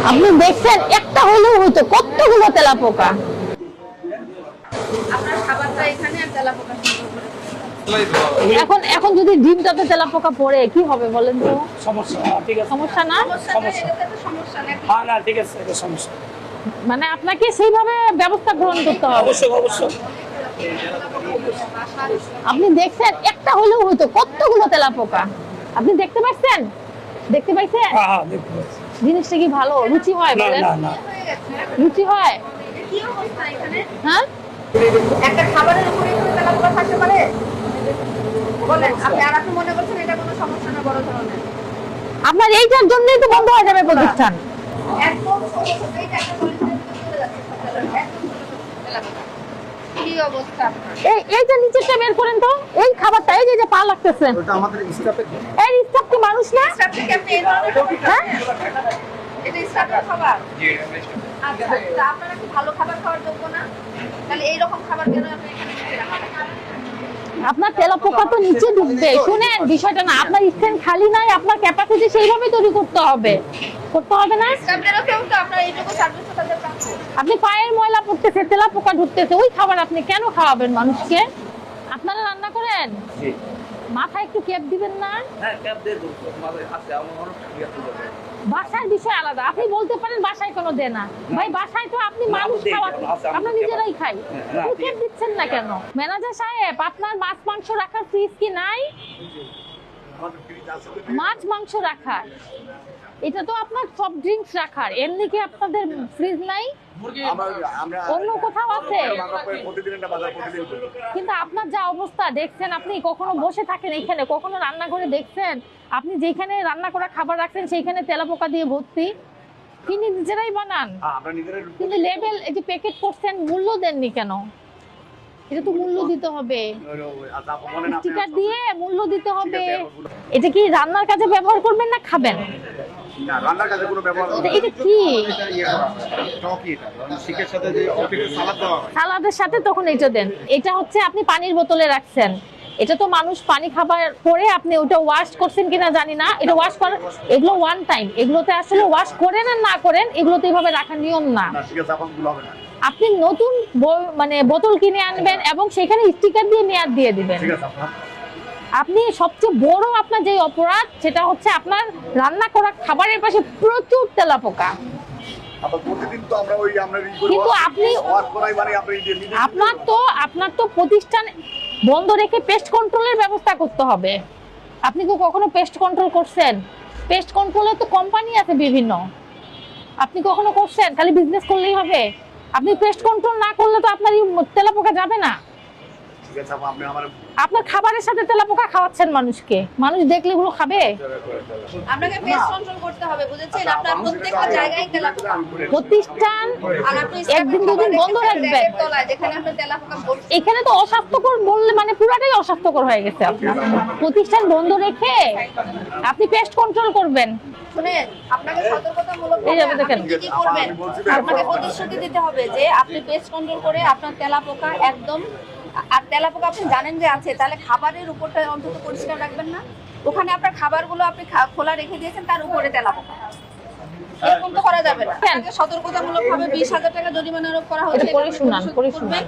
আপনি দেখছেন একটা হলেও হতো কতগুলো তেলাপোকা। আপনার খাবারটা এখানে আর তেলাপোকা এখন এখন যদি ডিমটাতে তেলাপোকা পড়ে কি হবে বলেন তো? সমস্যা ঠিক আছে, সমস্যা না? সমস্যা নাকি? হ্যাঁ না ঠিক আছে, এটা সমস্যা মানে আপনাকে সেইভাবে ব্যবস্থা গ্রহণ করতে হবে। অবশ্যই অবশ্যই। আপনি দেখছেন একটা হলেও হতো কতগুলো তেলাপোকা। আপনি দেখতে পাচ্ছেন? দেখতে পাইছেন? হ্যাঁ হ্যাঁ দেখতে পাচ্ছি। জিনিসটা কি ভালো রুচি হয় না বলেন? না না রুচি হয়? কি অবস্থা এখানে? হ্যাঁ, একটা খাবারের উপরে এখানে তেলাপোকা থাকতে পারে? বলেন, আপনি আর আপনি মনে করছেন এটা কোনো সমস্যা না বড় ধরনের? আপনার এইটার জন্যই তো বন্ধ হয়ে যাবে প্রতিষ্ঠান। একদম ছোট ছোট এইটা একটা পলিথিনের ভিতরে চলে যাচ্ছে সব তেলাপোকা। একদম ছোট ছোট তেলাপোকা। কি অবস্থা আপনার? এইটা নিচেরটা বের করেন তো। এই খাবারটা এই যে পা লাগতেছে, ওটা আমাদের স্টাফের এই স্টাফ কি মানুষ না? স্টাফ থেকে আপনি এই ধরনের খাবার খান? এটা স্টাফের খাবার? আচ্ছা, তা আপনারা কি ভালো খাবার খাওয়ার যোগ্য না? তাহলে এইরকম খাবার কেন আপনি এখানে রেখে রাখছেন? আপনার তেলাপোকা তো নিচে ঢুকবে। শুনেন বিষয়টা না, আপনার স্ট্যান্ড খালি নাই, আপনার ক্যাপাসিটি সেইভাবে তৈরি করতে হবে। করতে হবে না? স্টাফদেরও কেউ তো আপনার এইটুকু সার্ভিস তো তাদের প্রাপ্য। আপনি পায়ের ময়লা পড়তেছে, তেলাপোকা ঢুকতেছে, ওই খাবার আপনি কেন খাওয়াবেন মানুষকে? আপনারা রান্না করেন? মাথায় একটু ক্যাপ দিবেন না? হ্যাঁ ক্যাপ দিয়ে দেবো, মাঝে আছে আমার অনেক ক্যাপ দেবো। বাসার বিষয় আলাদা, আপনি বলতে পারেন বাসায় কোনো দেয় না। ভাই বাসায় তো আপনি মানুষ খাওয়ান, আমরা নিজেরাই খাই, আপনি ক্যাপ দিচ্ছেন না কেন? ম্যানেজার সাহেব, আপনার মাছ মাংস রাখার ফ্রিজ কি নাই? মাছ মাংস রাখার, এটা তো আপনার সফট ড্রিঙ্কস রাখার, এমনি কি আপনাদের ফ্রিজ নাই? অন্য কোথাও আছে? কিন্তু আপনার যা অবস্থা দেখছেন, আপনি কখনো বসে থাকেন এখানে, কখনো রান্না করে দেখছেন? আপনি যেখানে রান্না করা খাবার রাখছেন সেইখানে তেলাপোকা দিয়ে ভর্তি। তিনি নিজেরাই বানান, কিন্তু লেবেল এই যে প্যাকেট করছেন, মূল্য দেননি কেন? এটা তো মূল্য দিতে হবে, স্টিকার দিয়ে মূল্য দিতে হবে। এটা কি রান্নার কাজে ব্যবহার করবেন না খাবেন? না রান্নার কাজে কোনো ব্যবহার হবে না। এটা কি টকি, এটা শিকের সাথে যে অফিসে সালাদ দেওয়া হয়, সালাদের সাথে তখন এটা দেন। এটা হচ্ছে আপনি পানির বোতলে রাখছেন, এটা তো মানুষ পানি খাবার পরে আপনি ওটা ওয়াশ করছেন কিনা জানি না, এটা ওয়াশ করার, এগুলো ওয়ান টাইম, এগুলোতে আসলে ওয়াশ করেন আর না করেন এগুলোতে এইভাবে রাখার নিয়ম না। শিকের চাপাগুলো হবে না। আপনি নতুন মানে বোতল কিনে আনবেন এবং সেখানে স্টিকার দিয়ে মেয়াদ দিয়ে দিবেন। ঠিক আছে আপনার আপনি সবচেয়ে বড় আপনার যে অপরাধ সেটা হচ্ছে আপনার রান্না করা খাবারের পাশে প্রচুর তেলাপোকা। আবার প্রতিদিন তো আমরা ওই আমরা কিন্তু আপনি ওয়াশ করাই মানে আপনি আপনার তো প্রতিষ্ঠান বন্ধ রেখে পেস্ট কন্ট্রোলের ব্যবস্থা করতে হবে। আপনি কি কখনো পেস্ট কন্ট্রোল করছেন? পেস্ট কন্ট্রোলের তো কোম্পানি আছে বিভিন্ন, আপনি কখনো করছেন? খালি বিজনেস করলেই হবে? আপনি পেস্ট কন্ট্রোল না করলে তো আপনার তেলাপোকা যাবে না। ঠিক আছে আপনি আমার আপনার খাবারের সাথে তেলাপোকা খাওয়াচ্ছেন মানুষকে, মানুষ দেখলে এগুলো খাবে? আপনাকে পেস্ট কন্ট্রোল করতে হবে, বুঝেছেন? আপনার প্রত্যেকটা জায়গায় তেলাপোকা। প্রতিষ্ঠান আর আপনি একদিন দুদিন বন্ধ রাখবেন, তলায় যেখানে আপনি তেলাপোকা ভর্তি। এখানে তো অস্বাস্থ্যকর বললে মানে পুরাটাই অস্বাস্থ্যকর হয়ে গেছে। আপনার প্রতিষ্ঠান বন্ধ রেখে আপনি পেস্ট কন্ট্রোল করবেন। শুনেন, আপনাকে সতর্কতামূলক এই যাবে দেখেন। আপনি কি করবেন? আপনাকে প্রতিশ্রুতি দিতে হবে যে আপনি পেস্ট কন্ট্রোল করে আপনার তেলাপোকা একদম, আর তেলাপোকা আপনি জানেন যে আছে, তাহলে খাবারের উপরটা অন্তত পরিষ্কার রাখবেন না? ওখানে আপনার খাবারগুলো আপনি খোলা রেখে দিয়েছেন, তার উপরে তেলাপোকা, এরকম তো করা যাবে না। সতর্কতামূলক ভাবে 20,000 টাকা জরিমানা আরোপ করা হচ্ছে। এটা পরে শুনান।